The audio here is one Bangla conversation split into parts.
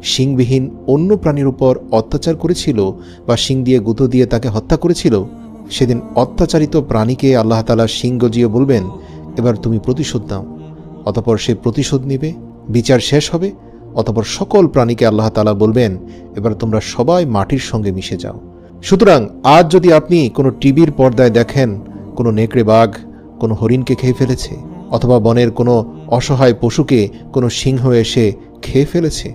শিংবিহীন অন্য প্রাণীর উপর অত্যাচার করেছিল বা শিং দিয়ে গুঁতো দিয়ে তাকে হত্যা করেছিল, সেদিন অত্যাচারিত প্রাণীকে আল্লাহ তাআলা শিং গজিয়ে বলবেন, এবার তুমি প্রতিশোধ নাও। অতঃপর সে প্রতিশোধ নিবে, বিচার শেষ হবে। অতঃপর সকল প্রাণীকে আল্লাহ তাআলা বলবেন, এবার তোমরা সবাই মাটির সঙ্গে মিশে যাও। সুতরাং আজ যদি আপনি কোনো টিভির পর্দায় দেখেন কোনো নেকড়ে বাঘ কোনো হরিণকে খেয়ে ফেলেছে, অথবা বনের কোনো অসহায় পশুকে কোনো সিংহ এসে খেয়ে ফেলেছে,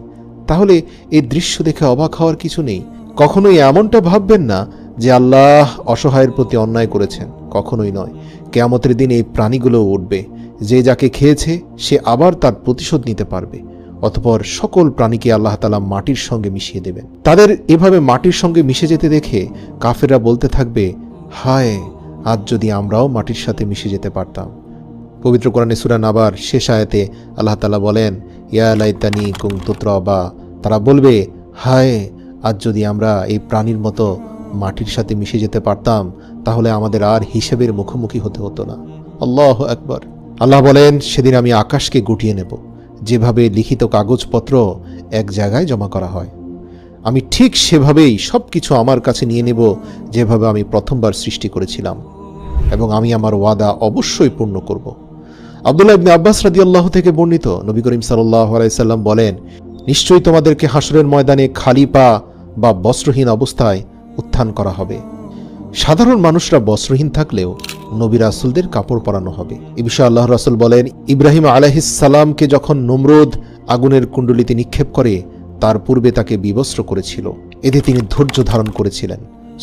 তাহলে এই দৃশ্য দেখে অবাক হওয়ার কিছু নেই। কখনোই এমনটা ভাববেন না যে আল্লাহ অসহায়ের প্রতি অন্যায় করেছেন, কখনোই নয়। কিয়ামতের দিন এই প্রাণীগুলোও উঠবে, যে যাকে খেয়েছে সে আবার তার প্রতিশোধ নিতে পারবে। অতঃপর সকল প্রাণীকে আল্লাহ তাআলা মাটির সঙ্গে মিশিয়ে দেবেন। তাদের এভাবে মাটির সঙ্গে মিশে যেতে দেখে কাফেররা বলতে থাকবে, হায়, আজ যদি আমরাও মাটির সাথে মিশে যেতে পারতাম। পবিত্র কোরআনে সূরা নাবার শেষ আয়াতে আল্লাহ তাআলা বলেন, ইয়া লাইতানি কুনতু তুরাবা। তারা বলবে, হায়, আজ যদি আমরা এই প্রাণীর মতো মাটির সাথে মিশে যেতে পারতাম, তাহলে আমাদের আর হিসেবের মুখোমুখি হতে হতো না। আল্লাহু আকবার। আল্লাহ বলেন, সেদিন আমি আকাশকে গুটিয়ে নেব, যেভাবে লিখিত কাগজপত্র এক জায়গায় জমা করা হয়। আমি ঠিক সেভাবেই সব কিছু আমার কাছে নিয়ে নেব, যেভাবে আমি প্রথমবার সৃষ্টি করেছিলাম, এবং আমি আমার ওয়াদা অবশ্যই পূর্ণ করব। আব্দুল্লাহ ইবনে আব্বাস রাদিয়াল্লাহু থেকে বর্ণিত, নবী করিম সাল্লাল্লাহু আলাইহি সাল্লাম বলেন, নিশ্চয়ই তোমাদেরকে হাসরের ময়দানে খালি পা বা বস্ত্রহীন অবস্থায় উত্থান করা হবে। সাধারণ মানুষরা বস্ত্রহীন থাকলেও নবী রাসূলদের কাপড় পরানো হবে। এ বিষয়ে আল্লাহর রাসূল বলেন, ইব্রাহিম আলাইহিস সালামকে যখন নমরুদ আগুনের কুণ্ডলিতে নিক্ষেপ করে, তার পূর্বে তাকে বিবস্ত্র করেছিল। এতে তিনি ধৈর্য ধারণ করেছিলেন,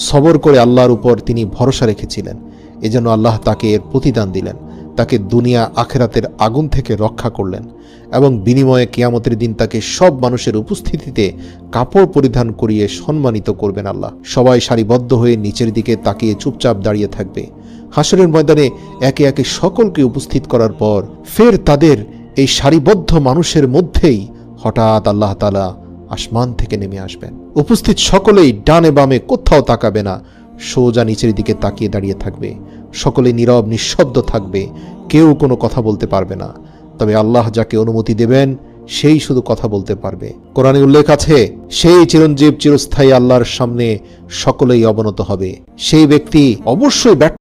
সবর করে আল্লাহর উপর তিনি ভরসা রেখেছিলেন। এজন্য আল্লাহ তাকে এর প্রতিদান দিলেন, তাকে দুনিয়া আখেরাতের আগুন থেকে রক্ষা করলেন, এবং বিনিময়ে কিয়ামতের দিন তাকে সব মানুষের উপস্থিতিতে কাপড় পরিধান করিয়ে সম্মানিত করবেন আল্লাহ। সবাই সারিবদ্ধ হয়ে নিচের দিকে তাকিয়ে চুপচাপ দাঁড়িয়ে থাকবে। হাসরের ময়দানে একে একে সকলকে উপস্থিত করার পর ফের তাদের এই সারিবদ্ধ মানুষের মধ্যেই হঠাৎ আল্লাহ তাআলা আসমান থেকে নেমে আসবেন। উপস্থিত সকলেই ডানে বামে কোথাও তাকাবে না, সোজা নিচের দিকে তাকিয়ে দাঁড়িয়ে থাকবে। সকলে নীরব নিঃশব্দ থাকবে, কেউ কোনো কথা বলতে পারবে না। তবে আল্লাহ যাকে অনুমতি দেবেন সেই শুধু কথা বলতে পারবে। কোরআনে উল্লেখ আছে, সেই চিরঞ্জীব চিরস্থায়ী আল্লাহর সামনে সকলেই অবনত হবে। সেই ব্যক্তি অবশ্যই